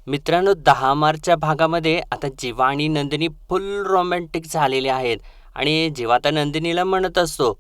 मित्रांनो, 10 मार्चच्या भागामध्ये आता जीवा आणि नंदिनी फुल रोमॅन्टिक झालेले आहेत. आणि जीवा आता नंदिनीला म्हणत असतो,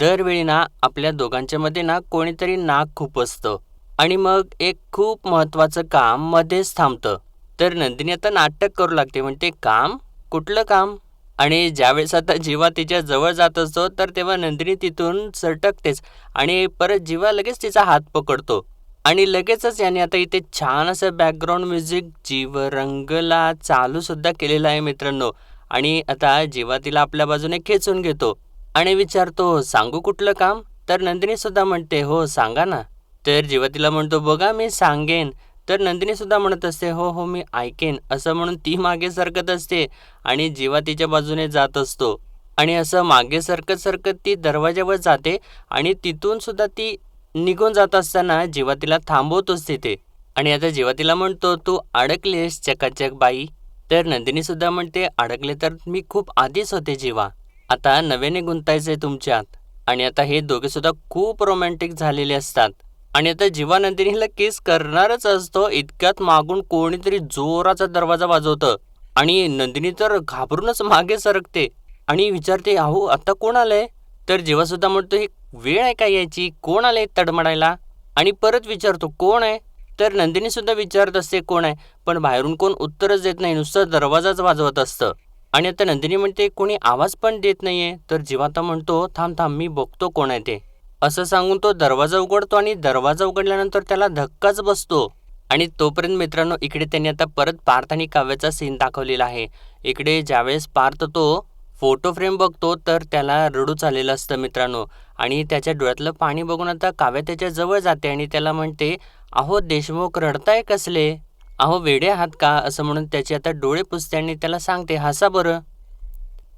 दरवेळी ना आपल्या दोघांच्या मध्ये ना कोणीतरी नाक खुपसतं आणि मग एक खूप महत्त्वाचं काम मध्येच थांबतं. तर नंदिनी आता नाटक करू लागते, म्हणते काम? कुठलं काम? आणि ज्यावेळेस आता जीवा तिच्या जवळ जात असतो तर तेव्हा नंदिनी तिथून सटकतेच आणि परत जीवा लगेच तिचा हात पकडतो. आणि लगेचच याने आता इथे छान असं बॅकग्राऊंड म्युझिक जीव रंगला चालू सुद्धा केलेलं आहे मित्रांनो. आणि आता जीवा तिला आपल्या बाजूने खेचून घेतो आणि विचारतो, सांगू कुठलं काम? तर नंदिनी सुद्धा म्हणते, हो सांगा ना. तर जीवा तिला म्हणतो, बघा मी सांगेन. तर नंदिनी सुद्धा म्हणत असते, हो हो मी ऐकेन, असं म्हणून ती मागे सरकत असते आणि जीवा तिच्या बाजूने जात असतो. आणि असं मागे सरकत सरकत ती दरवाजावर जाते आणि तिथून सुद्धा ती निघून जात असताना जीवा तिला थांबवतोच तिथे. आणि आता जीवा तिला म्हणतो, तू अडकलेस चकाचक बाई. तर नंदिनी सुद्धा म्हणते, अडकले तर मी खूप आधीच होते जीवा, आता नव्याने गुंतायचंय तुमच्यात. आणि आता हे दोघे सुद्धा खूप रोमॅन्टिक झालेले असतात. आणि आता जीवा नंदिनीला किस करणारच असतो, इतक्यात मागून कोणीतरी जोराचा दरवाजा वाजवतं आणि नंदिनी तर घाबरूनच मागे सरकते आणि विचारते, अहो आता कोण आलंय? तर जीवा सुद्धा म्हणतो, ही वेळ आहे का यायची? कोण आले तडमडायला? आणि परत विचारतो, कोण आहे? तर नंदिनी सुद्धा विचारत असते कोण आहे, पण बाहेरून कोण उत्तरच देत नाही, नुसतं दरवाजाच वाजवत असतं. आणि आता नंदिनी म्हणते, कोणी आवाज पण देत नाहीये. तर जीवाता म्हणतो, थांब थांब मी बघतो कोण आहे ते. असं सांगून तो दरवाजा उघडतो आणि दरवाजा उघडल्यानंतर त्याला धक्काच बसतो. आणि तोपर्यंत मित्रांनो, इकडे त्यांनी आता परत पार्थ आणि काव्याचा सीन दाखवलेला आहे. इकडे ज्यावेळेस पार्थ तो फोटो फ्रेम बघतो तर त्याला रडूच आलेलं असतं मित्रांनो. आणि त्याच्या डोळ्यातलं पाणी बघून आता काव्या त्याच्या जवळ जाते आणि त्याला म्हणते, अहो देशमुख रडताय कसले? अहो वेडे आहात का? असं म्हणून त्याचे आता डोळे पुसते आणि त्याला सांगते, हसा बरं.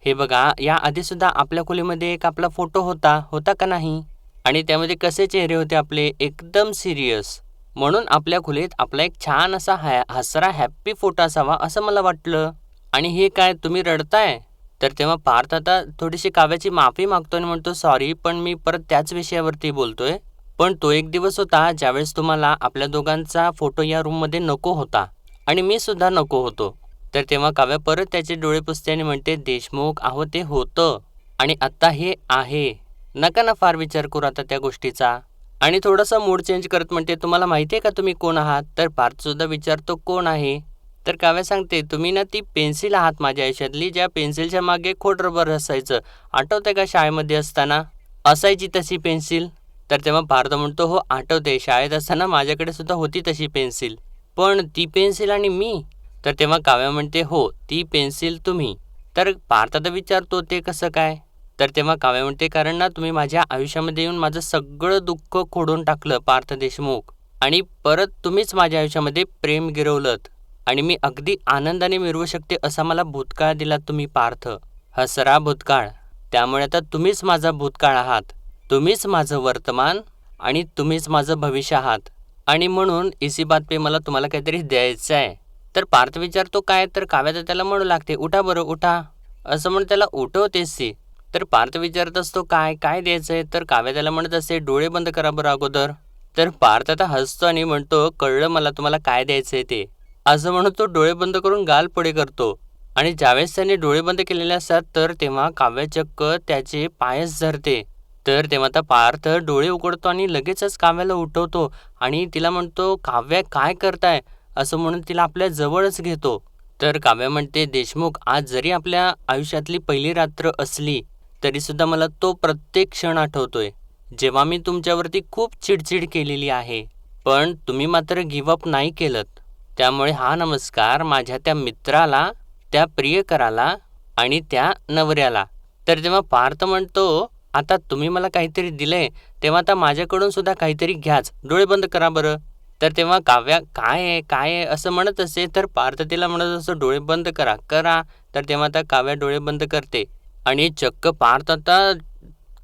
हे बघा, या आधी सुद्धा आपल्या खोलीमध्ये एक आपला फोटो होता होता का नाही? आणि त्यामध्ये कसे चेहरे होते आपले, एकदम सिरियस. म्हणून आपल्या खोलीत आपला एक छान असा हसरा हॅप्पी फोटो असावा असं मला वाटलं. आणि हे काय तुम्ही रडताय? तर तेव्हा पार्थ आता थोडीशी काव्याची माफी मागतो आणि म्हणतो, सॉरी पण मी परत त्याच विषयावरती बोलतोय. पण तो एक दिवस होता ज्यावेळेस तुम्हाला आपल्या दोघांचा फोटो या रूममध्ये नको होता आणि मी सुद्धा नको होतो. तर तेव्हा काव्या परत त्याचे डोळे पुसते आणि म्हणते, देशमुख अहो ते होतं आणि आत्ता हे आहे. नका ना फार विचार करू आता त्या गोष्टीचा. आणि थोडासा मूड चेंज करत म्हणते, तुम्हाला माहिती आहे का तुम्ही कोण आहात? तर पार्थ सुद्धा विचारतो, कोण आहे? तर काव्या सांगते, तुम्ही ना ती पेन्सिल आहात माझ्या आयुष्यातली, ज्या पेन्सिलच्या मागे खोड रबर असायचं. आठवतंय का शाळेमध्ये असताना असायची तशी पेन्सिल? तर तेव्हा पार्थ म्हणतो, हो आठवते, शाळेत असताना माझ्याकडे सुद्धा होती तशी पेन्सिल. पण ती पेन्सिल आणि मी? तर तेव्हा काव्या म्हणते, हो ती पेन्सिल तुम्ही. तर पार्थ आता विचारतो, ते कसं काय? तर तेव्हा काव्या म्हणते, कारण ना तुम्ही माझ्या आयुष्यामध्ये येऊन माझं सगळं दुःख खोडून टाकलं पार्थ देशमुख. आणि परत तुम्हीच माझ्या आयुष्यामध्ये प्रेम गिरवलंत आणि मी अगदी आनंदाने मिरवू शकते असा मला भूतकाळ दिला तुम्ही पार्थ. हसरा भूतकाळ. त्यामुळे आता तुम्हीच माझा भूतकाळ आहात, तुम्हीच माझं वर्तमान आणि तुम्हीच माझं भविष्य आहात. आणि म्हणून इसी बात पे मला तुम्हाला काहीतरी द्यायचं आहे. तर पार्थ विचारतो, काय? तर काव्या तर त्याला म्हणू लागते, उठा बरं उठा, असं म्हणून त्याला उठवतेस ती. तर पार्थ विचारत असतो, काय काय द्यायचंय? तर काव्या त्याला म्हणत असते, डोळे बंद करा बरं अगोदर. तर पार्थ आता हसतो आणि म्हणतो, कळलं मला तुम्हाला काय द्यायचंय ते. असं म्हणून तो डोळे बंद करून गाल पुढे करतो. आणि ज्यावेळेस त्याने डोळे बंद केलेले असतात तर तेव्हा काव्य चक्क त्याचे पायच धरते. तर तेव्हा आता पार्थ डोळे उघडतो आणि लगेचच काव्याला उठवतो आणि तिला म्हणतो, काव्य काय करताय? असं म्हणून तिला आपल्या जवळच घेतो. तर काव्य म्हणते, देशमुख आज जरी आपल्या आयुष्यातली पहिली रात्र असली तरी सुद्धा मला तो प्रत्येक क्षण आठवतोय जेव्हा मी तुमच्यावरती खूप चिडचिड केलेली आहे. पण तुम्ही मात्र गिव्हअप नाही केलत. त्यामुळे हा नमस्कार माझ्या त्या मित्राला, त्या प्रियकराला आणि त्या नवऱ्याला. तर जेव्हा पार्थ म्हणतो, आता तुम्ही मला काहीतरी दिलंय तेव्हा आता माझ्याकडून सुद्धा काहीतरी घ्याच, डोळे बंद करा बरं. तर तेव्हा काव्या काय आहे काय आहे असं म्हणत असते तर पार्थ तिला म्हणत असतो, डोळे बंद करा करा. तर तेव्हा आता काव्या डोळे बंद करते आणि चक्क पार्थ आता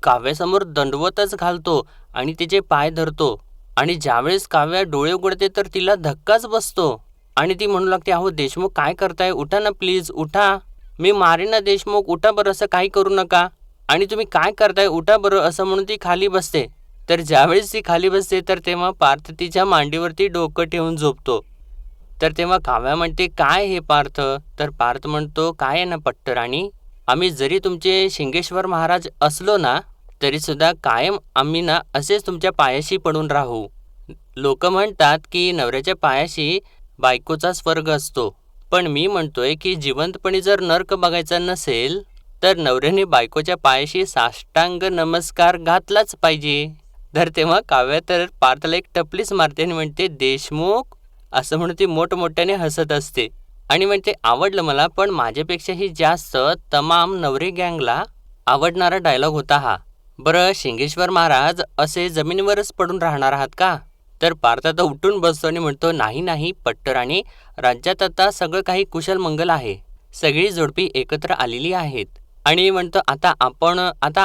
काव्यासमोर दंडवतच घालतो आणि तिचे पाय धरतो. आणि ज्यावेळेस काव्या डोळे उघडते तर तिला धक्काच बसतो आणि ती म्हणू लागते, अहो देशमुख काय करताय? उठा ना प्लीज उठा, मी मारेन ना देशमुख, उठा बरं, असं काही करू नका. आणि तुम्ही काय करताय? उठा बरं, असं म्हणून ती खाली बसते. तर ज्यावेळेस ती खाली बसते तर तेव्हा पार्थ तिच्या मांडीवरती डोकं ठेवून झोपतो. तर तेव्हा काव्या म्हणते, "काय हे पार्थ?" तर पार्थ म्हणतो, "काय आहे ना पट्टराणी, आम्ही जरी तुमचे शिंगेश्वर महाराज असलो ना, तरीसुद्धा कायम आम्ही ना असेच तुमच्या पायाशी पडून राहू. लोक म्हणतात की नवऱ्याच्या पायाशी बायकोचा स्वर्ग असतो, पण मी म्हणतोय की जिवंतपणी जर नर्क बघायचा नसेल, तर नवऱ्याने बायकोच्या पायाशी साष्टांग नमस्कार घातलाच पाहिजे." तर तेव्हा काव्या तर पार्थला एक टपलीच मारते आणि म्हणते, "देशमुख," असं म्हणून ती मोठमोठ्याने हसत असते आणि म्हणते, "आवडलं मला, पण माझ्यापेक्षाही जास्त तमाम नवरे गँगला आवडणारा डायलॉग होता हा. बरं शिंगेश्वर महाराज असे जमिनीवरच पडून राहणार आहात का?" तर पार्थ आता उठून बसतो आणि म्हणतो, "नाही नाही पट्टराणी, राज्यात आता सगळं काही कुशल मंगल आहे. सगळी जोडपी एकत्र आलेली आहेत." आणि म्हणतो, आता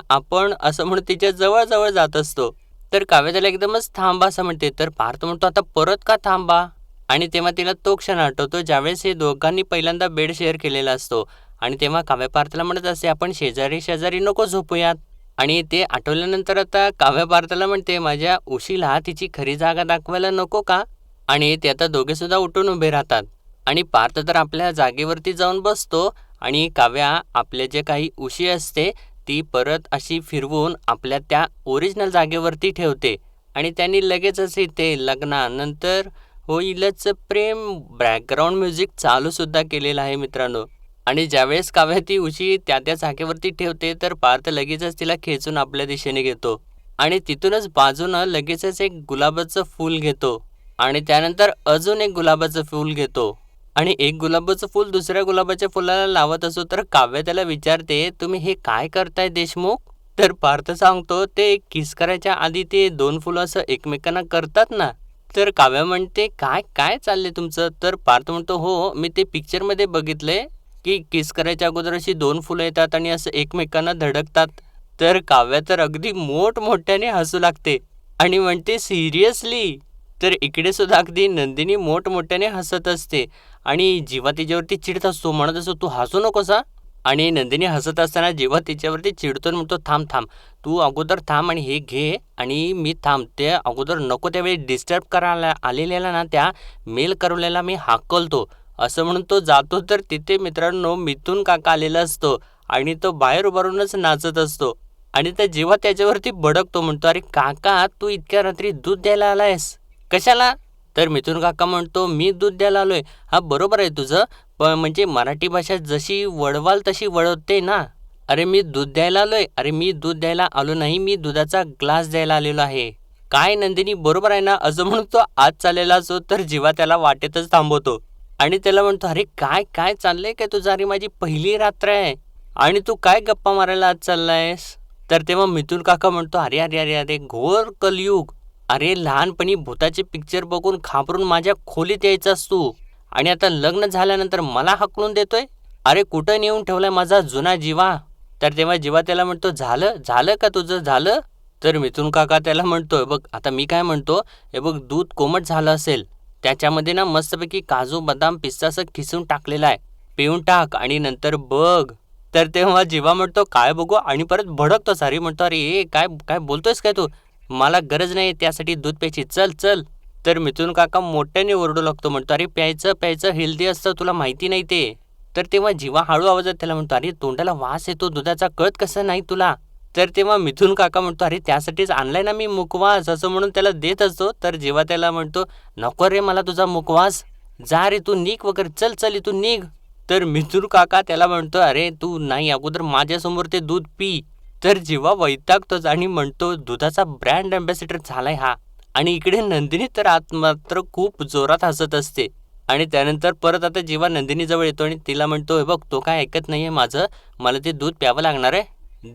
आपण असं म्हणून तिच्या जवळ जवळ जात असतो. तर काव्य त्याला एकदमच थांबा असं म्हणते. तर पार्थ म्हणतो, "आता परत का थांबा?" आणि तेव्हा तिला तो क्षण आठवतो ज्यावेळेस हे दोघांनी पहिल्यांदा बेड शेअर केलेला असतो. आणि तेव्हा काव्य पार्थला म्हणत असते, "आपण शेजारी शेजारी नको झोपूयात." आणि ते आठवल्यानंतर आता काव्य पार्थला म्हणते, "माझ्या उशीला तिची खरी जागा दाखवायला नको का?" आणि ते आता दोघे सुद्धा उठून उभे राहतात. आणि पार्थ तर आपल्या जागेवरती जाऊन बसतो आणि काव्या आपले जे काही उशी असते ती परत अशी फिरवून आपल्या त्या ओरिजिनल जागेवरती ठेवते. आणि त्यांनी लगेचच इथे लग्नानंतर होईलच प्रेम बॅकग्राऊंड म्युझिक चालूसुद्धा केलेलं आहे मित्रांनो. आणि ज्यावेळेस काव्या ती उशी त्या त्या जागेवरती ठेवते तर पार्थ लगेचच तिला खेचून आपल्या दिशेने घेतो. आणि तिथूनच बाजूनं लगेचच एक गुलाबाचं फूल घेतो. आणि त्यानंतर अजून एक गुलाबाचं फूल घेतो. आणि एक गुलाबाचं फूल दुसऱ्या गुलाबाच्या फुलाला लावत असो तर काव्य त्याला विचारते, "तुम्ही हे काय करताय देशमुख?" तर पार्थ सांगतो, "ते किस करायच्या आधी ते दोन फुलं असं एकमेकांना करतात ना." तर काव्य म्हणते, "काय काय चाललंय तुमचं?" तर पार्थ म्हणतो, "हो मी ते पिक्चरमध्ये बघितलंय की किस करायच्या अगोदर अशी दोन फुलं येतात आणि असं एकमेकांना धडकतात." तर काव्या तर अगदी मोठमोठ्याने हसू लागते आणि म्हणते, "सिरियसली?" तर इकडे सुद्धा अगदी नंदिनी मोठमोठ्याने हसत असते आणि जीवा तिच्यावरती चिडत असतो, म्हणत असतो, "तू हसू नकोस हा." आणि नंदिनी हसत असताना जीवा तिच्यावरती चिडतो आणि म्हणतो, "थांब थांब, तू अगोदर थांब आणि हे घे आणि मी थांबते अगोदर नको त्यावेळी डिस्टर्ब करायला आलेल्याला ना त्या मेल करवल्याला मी हाकलतो." असं म्हणून तो जातो तर तिथे मित्रांनो मिथून काका आलेला असतो आणि तो बाहेर उभारूनच नाचत असतो. आणि त्या जीवा त्याच्यावरती भडकतो, म्हणतो, "अरे काका, तू इतक्या रात्री दूध द्यायला आलायस कशाला?" तर मिथून काका म्हणतो, "मी दूध द्यायला आलोय." "हा बरोबर आहे तुझं, पण म्हणजे मराठी भाषा जशी वळवाल तशी वळवते ना." "अरे मी दूध द्यायला आलोय." "अरे मी दूध द्यायला आलो नाही, मी दुधाचा ग्लास द्यायला आलेलो आहे." "काय नंदिनी बरोबर आहे ना?" असं म्हणून तो आत चाललेला असो तर जीवा त्याला वाटेतच थांबवतो आणि त्याला म्हणतो, "अरे काय काय चाललंय काय तुझं? अरे माझी पहिली रात्र आहे आणि तू काय गप्पा मारायला आत चाललायस?" तर तेव्हा मिथून काका म्हणतो, "अरे अरे अरे अरे घोर कलयुग. अरे लहानपणी भूताचे पिक्चर बघून घाबरून माझ्या खोलीत यायचास तू आणि आता लग्न झाल्यानंतर मला हाकलून देतोय? अरे कुठं नेऊन ठेवलाय माझा जुना जीवा?" तर तेव्हा जीवा त्याला म्हणतो, "झालं झालं का तुझं झालं?" तर मिथून काका त्याला म्हणतोय, "बघ आता मी काय म्हणतो, हे बघ दूध कोमट झालं असेल, त्याच्यामध्ये ना मस्तपैकी काजू बदाम पिस्ता असं खिसून टाकलेला आहे, पिऊन टाक आणि नंतर बघ." तर तेव्हा जीवा म्हणतो, "काय बघू?" आणि परत भडकतो सारी म्हणतो, "अरे काय काय बोलतोयस काय तू? मला गरज नाही त्यासाठी दूध प्यायची, चल चल." तर मिथून काका मोठ्याने ओरडू लागतो, म्हणतो, "अरे प्यायचं प्यायचं हेल्दी असतं, तुला माहिती नाही ते." तर तेव्हा जीवा हळू आवाजात त्याला म्हणतो, "अरे तोंडाला वास येतो दुधाचा, कळत कसं नाही तुला?" तर तेव्हा मिथून काका म्हणतो, "अरे त्यासाठीच आणलाय ना मी मुखवास." असं म्हणून त्याला देत असतो तर जीवा त्याला म्हणतो, "नको रे मला तुझा मुखवास, जा रे तू निघ वगैरे, चल चल इथून निघ." तर मिथून काका त्याला म्हणतो, "अरे तू नाही अगोदर माझ्यासमोर ते दूध पी." तर जीवा वैतागतोच आणि म्हणतो, "दुधाचा ब्रँड अँबॅसेडर झालाय हा." आणि इकडे नंदिनी तर आत मात्र खूप जोरात हसत असते. आणि त्यानंतर परत आता जीवा नंदिनीजवळ येतो आणि तिला म्हणतो, "हे बघ तो काय ऐकत नाहीये माझं, मला ते दूध प्यावं लागणार आहे,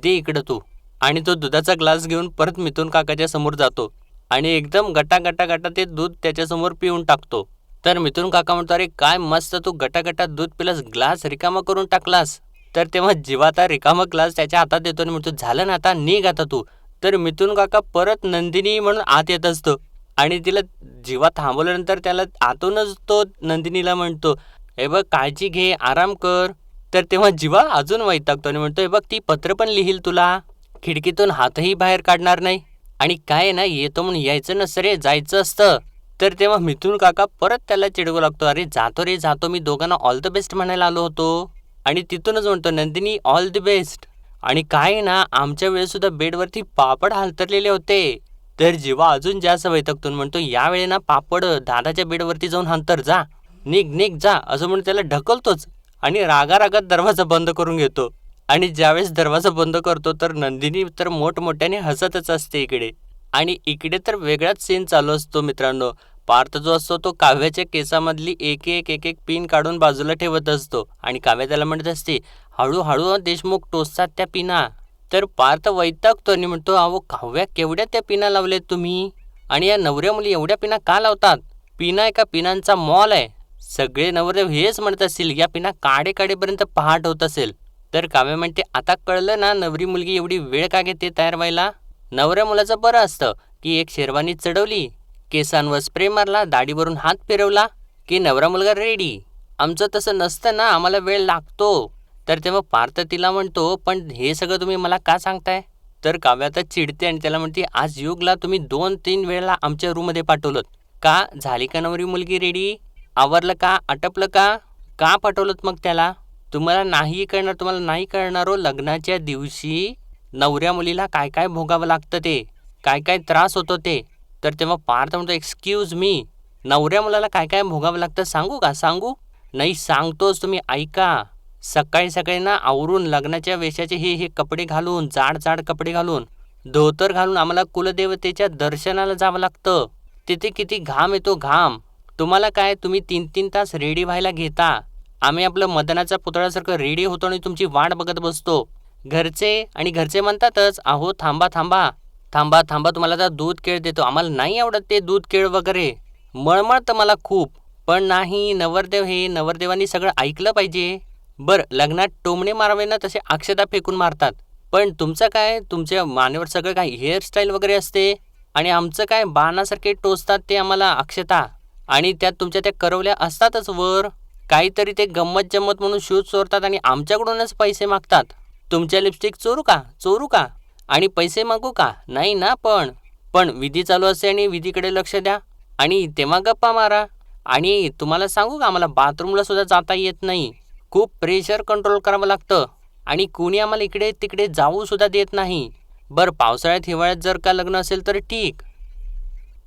दे इकडं तू." आणि तो दुधाचा ग्लास घेऊन परत मिथून काकाच्या समोर जातो आणि एकदम गटा गटा गटा ते दूध त्याच्यासमोर पिऊन टाकतो. तर मिथून काका म्हणतो, "अरे काय मस्त तू गटागटा दूध पिलास, ग्लास रिकामा करून टाकलास." तर तेव्हा जीवा आता रिकामा ग्लास त्याच्या हातात देतो आणि म्हणतो, "झालं ना आता, निघ आता तू." तर मिथून काका परत नंदिनी म्हणून आत येत असतो आणि तिला जीवा थांबवल्यानंतर त्याला आतूनच तो नंदिनीला म्हणतो, "हे बघ काळजी घे, आराम कर." तर तेव्हा जीवा अजून वैतागतो आणि म्हणतो, "हे बघ ती पत्र पण लिहील तुला, खिडकीतून हातही बाहेर काढणार नाही आणि काय आहे ना, येतो म्हणून यायचं नसतं रे, जायचं असतं." तर तेव्हा मिथून काका परत त्याला चिडवू लागतो, अरे जातो रे जातो, मी दोघांना ऑल द बेस्ट म्हणायला आलो होतो. आणि तिथूनच म्हणतो, नंदिनी ऑल द बेस्ट. आणि काय आहे ना, आमच्या वेळेस सुद्धा बेडवरती पापड हालतरलेले होते. तर जीवा अजून जास्त वैतागतो आणि म्हणतो, यावेळी ना पापड दादाच्या बेडवरती जाऊन हांतर जा, निघ निघ जा, असं म्हणून त्याला ढकलतोच. आणि रागारागात दरवाजा बंद करून घेतो. आणि ज्यावेळेस दरवाजा बंद करतो तर नंदिनी तर मोठमोठ्याने हसतच असते इकडे. आणि इकडे तर वेगळाच सीन चालू असतो मित्रांनो. पार्थ जो असतो तो काव्याच्या केसामधली एक एक एक एक पिन काढून बाजूला ठेवत असतो आणि काव्या त्याला म्हणत असते, हळूहळू देशमुख टोचतात त्या पिना. तर पार्थ वैतागतो आणि म्हणतो, अहो काव्या केवढ्या त्या पिना लावल्यात तुम्ही, आणि या नवऱ्या मुली एवढ्या पिना का लावतात? पिना एका पिनांचा मॉल आहे. सगळे नवरे हेच म्हणत असतील, या पिना काडे काढेपर्यंत पहाट होत असेल. तर काव्या म्हणते, आता कळलं ना नवरी मुलगी एवढी वेळ का घेते तयार व्हायला. नवऱ्या मुलाचं बरं असतं की एक शेरवानी चढवली, केसांवर स्प्रे मारला, दाढीवरून हात फिरवला की नवरा मुलगा रेडी. आमचं तसं नसतं ना, आम्हाला वेळ लागतो. तर तेव्हा पार्थ तिला म्हणतो, पण हे सगळं तुम्ही मला का सांगताय? तर काव्या आता चिडते आणि त्याला म्हणते, आज युगला तुम्ही 2-3 वेळेला आमच्या रूममध्ये पाठवलं का? झाली का नवरी मुलगी रेडी? आवरलं का? आटपलं का? का पाठवलं मग त्याला? तुम्हाला नाही कळणार, तुम्हाला नाही कळणार हो, लग्नाच्या दिवशी नवऱ्या मुलीला काय काय भोगावं लागतं, ते काय काय त्रास होतो ते. तर तेव्हा पार्थ म्हणतो, एक्सक्यूज मी, नवऱ्या मुलाला काय काय भोगावं लागतं सांगू का? सांगू? नाही सांगतोच, तुम्ही ऐका. सकाळी सकाळी ना आवरून लग्नाच्या वेशाचे हे हे कपडे घालून, जाड जाड कपडे घालून, धोतर घालून आम्हाला कुलदेवतेच्या दर्शनाला जावं लागतं. तिथे किती घाम येतो, घाम. तुम्हाला काय, तुम्ही 3-3 तास रेडी व्हायला घेता, आम्ही आपलं मदनाचा पुतळ्यासारखं रेडी होतो आणि तुमची वाट बघत बसतो. घरचे म्हणतातच, अहो थांबा थांबा थांबा थांबा, तुम्हाला आता दूध केळ देतो. आम्हाला नाही आवडत ते दूध केळ वगैरे, मळमळतं मला खूप. पण नाही, नवरदेव हे, नवरदेवांनी सगळं ऐकलं पाहिजे. बरं लग्नात टोमणे मारावे ना तसे अक्षता फेकून मारतात, पण तुमचं काय, तुमच्या मानेवर सगळं काय हेअरस्टाईल वगैरे असते, आणि आमचं काय बाणासारखे टोचतात ते आम्हाला अक्षता, आणि त्यात तुमच्या त्या करवल्या असतातच वर, काहीतरी ते गंमत जम्मत म्हणून शूज चोरतात आणि आमच्याकडूनच पैसे मागतात. तुमच्या लिपस्टिक चोरू का, चोरू का, आणि पैसे मागू का? नाही ना. पण पण विधी चालू असते आणि विधीकडे लक्ष द्या आणि तेव्हा गप्पा मारा. आणि तुम्हाला सांगू का, आम्हाला बाथरूमला सुद्धा जाता येत नाही, खूप प्रेशर कंट्रोल करावं लागतं, आणि कुणी आम्हाला इकडे तिकडे जाऊ सुद्धा देत नाही. बरं पावसाळ्यात हिवाळ्यात जर का लग्न असेल तर ठीक,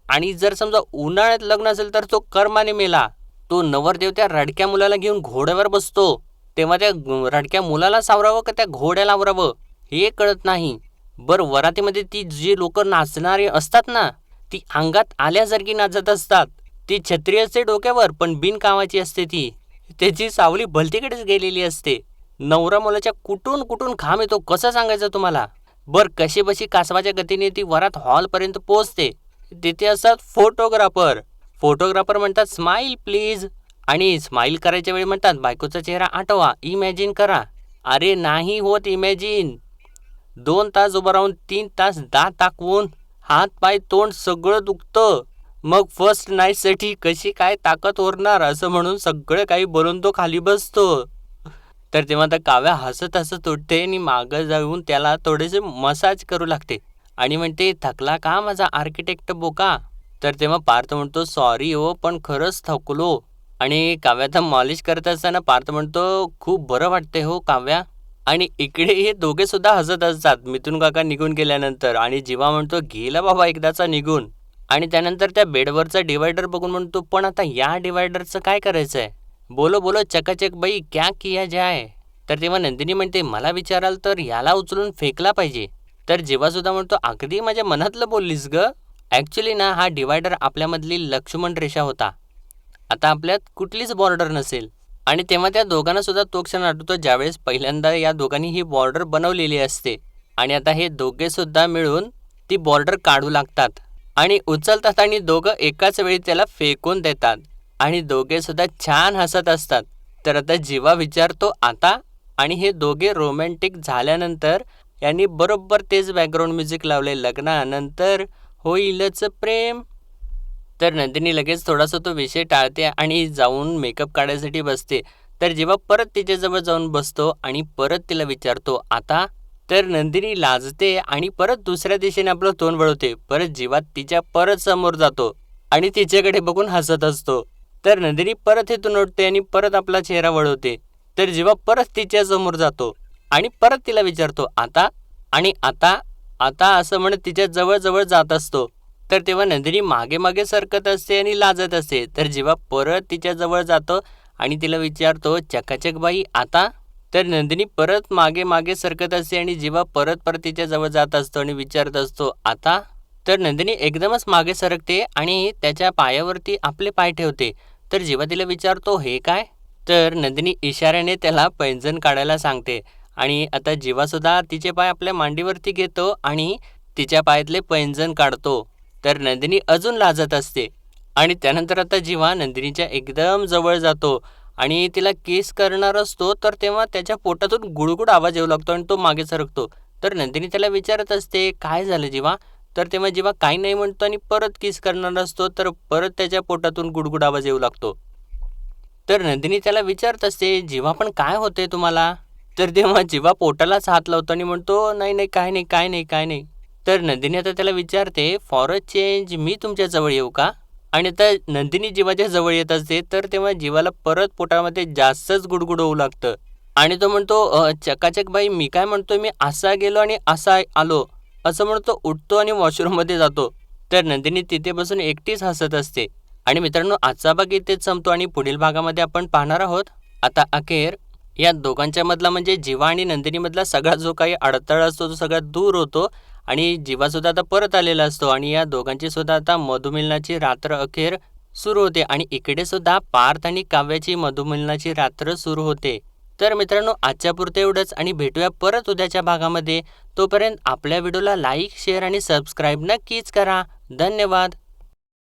आणि जर समजा उन्हाळ्यात लग्न असेल तर तो कर्माने मेला. तो नवरदेव त्या रडक्या मुलाला घेऊन घोड्यावर बसतो, तेव्हा त्या रडक्या मुलाला सावरावं का त्या घोड्याला आवरावं हे कळत नाही. बरं वरातीमध्ये ती जी लोक नाचणारी असतात ना, ती अंगात आल्यासारखी नाचत असतात. ती छत्री असते डोक्यावर पण बिनकामाची असते ती, त्याची सावली भलतीकडेच गेलेली असते. नवरा मुलाच्या कुठून कुठून घाम येतो कसं सांगायचं तुम्हाला. बरं कशीबशी कासवाच्या गतीने ती वरात हॉलपर्यंत पोहोचते. तिथे असतात फोटोग्राफर. फोटोग्राफर म्हणतात स्माईल प्लीज, आणि स्माईल करायच्या वेळी म्हणतात बायकोचा चेहरा आठवा, इमॅजिन करा. अरे नाही होत इमॅजिन. 2 तास उभं राहून 3 तास दात टाकवून हात पाय तोंड सगळं दुखतं, मग फर्स्ट नाईटसाठी कशी काय ताकद उरणार, असं म्हणून सगळं काही बोलून तो खाली बसतो. तर तेव्हा आता काव्या हसत हसत उठते आणि मागं जाऊन त्याला थोडेसे मसाज करू लागते आणि म्हणते, थकला का माझा आर्किटेक्ट बोका. तर तेव्हा पार्थ म्हणतो, सॉरी हो पण खरंच थकलो. आणि काव्या तर मॉलिश करत असताना पार्थ म्हणतो, खूप बरं वाटते हो काव्या. आणि इकडे हे दोघे सुद्धा हसत असतात मिथून काका निघून गेल्यानंतर, आणि जीवा म्हणतो, गेला बाबा एकदाचा निघून. आणि त्यानंतर त्या बेडवरचा डिवायडर बघून म्हणतो, पण आता या डिवायडरचं काय करायचं आहे? बोलो बोलो चकाचक बाई, क्या किया जाय. तर तेव्हा नंदिनी म्हणते, मला विचाराल तर याला उचलून फेकला पाहिजे. तर जेव्हा सुद्धा म्हणतो, अगदी माझ्या मनातलं बोललीस ग. ॲक्च्युली ना हा डिवायडर आपल्यामधली लक्ष्मण रेषा होता. आता आपल्यात कुठलीच बॉर्डर नसेल. आणि तेव्हा त्या दोघांना सुद्धा तो क्षण आठवतो ज्यावेळेस पहिल्यांदा या दोघांनी ही बॉर्डर बनवलेली असते, आणि आता हे दोघे सुद्धा मिळून ती बॉर्डर काढू लागतात आणि उचलतात, आणि दोघं एकाच वेळी त्याला फेकून देतात, आणि दोघे सुद्धा छान हसत असतात. तर आता जीवा विचारतो आता, आणि हे दोघे रोमॅन्टिक झाल्यानंतर यांनी बरोबर तेच बॅकग्राऊंड म्युझिक लावले, लग्नानंतर होईलच प्रेम. तर नंदिनी लगेच थोडासा तो विषय टाळते आणि जाऊन मेकअप काढायसाठी बसते. तर जेव्हा परत तिच्याजवळ जाऊन बसतो आणि परत तिला विचारतो आता, तर नंदिनी लाजते आणि परत दुसऱ्या दिशेने आपलं तोंड वळवते. परत जेव्हा तिच्या परत समोर जातो आणि तिच्याकडे बघून हसत असतो. तर नंदिनी परत इथून उठते आणि परत आपला चेहरा वळवते. तर जीवा परत तिच्या समोर जातो आणि परत तिला विचारतो, आता? आणि आता? आता असं म्हणत तिच्या जवळ जवळ जात असतो. तर तेव्हा नंदिनी मागे मागे सरकत असते आणि लाजत असते. तर जीवा परत तिच्या जवळ जातो आणि तिला विचारतो, चकाचक बाई आता? तर नंदिनी परत मागे मागे सरकत असते आणि जीवा परत परत तिच्या जवळ जात असतो आणि विचारत असतो, आता? तर नंदिनी एकदमच मागे सरकते आणि त्याच्या पायावरती आपले पाय ठेवते. तर जीवा तिला विचारतो, हे काय? तर नंदिनी इशाऱ्याने त्याला पैंजण काढायला सांगते आणि आता जीवासुद्धा तिचे पाय आपल्या मांडीवरती घेतो आणि तिच्या पायातले पैंजण काढतो. तर नंदिनी अजून लाजत असते आणि त्यानंतर आता जीवा नंदिनीच्या एकदम जवळ जातो आणि तिला किस करणार असतो. तर तेव्हा त्याच्या पोटातून गुडगुड आवाज येऊ लागतो आणि तो मागे सरकतो. तर नंदिनी त्याला विचारत असते, काय झालं जीवा? तर तेव्हा जीवा काही नाही म्हणतो आणि परत किस करणार असतो. तर परत त्याच्या पोटातून गुडगुड आवाज येऊ लागतो. तर नंदिनी त्याला विचारत असते, जीवा पण काय होते तुम्हाला? तर तेव्हा जीवा पोटालाच हात लावतो आणि म्हणतो, नाही नाही काय नाही काय नाही काय नाही. तर नंदिनी आता त्याला विचारते, फॉर अ चेंज मी तुमच्या जवळ येऊ का? आणि आता नंदिनी जीवाच्या जवळ येत असते. तर तेव्हा जीवाला परत पोटामध्ये जास्तच गुडगुड होऊ लागतं आणि तो म्हणतो, चकाचक बाई मी काय म्हणतोय, मी असा गेलो आणि असा आलो असं म्हणतो, उठतो आणि वॉशरूममध्ये जातो. तर नंदिनी तिथे बसून एकटीच हसत असते. आणि मित्रांनो, आजचा भाग इथेच संपतो आणि पुढील भागामध्ये आपण पाहणार आहोत. आता अखेर या दोघांच्या मधला म्हणजे जीवा आणि नंदिनीमधला सगळा जो काही अडथळा असतो तो सगळा दूर होतो आणि जीवासुद्धा आता परत आलेला असतो आणि या दोघांची सुद्धा आता मधुमिलनाची रात्र अखेर सुरू होते आणि इकडे सुद्धा पार्थ आणि काव्याची मधुमिलनाची रात्र सुरू होते. तर मित्रांनो, आजच्या पुरतं एवढंच आणि भेटूया परत उद्याच्या भागामध्ये. तोपर्यंत आपल्या व्हिडिओला लाईक, शेअर आणि सबस्क्राईब नक्कीच करा. धन्यवाद.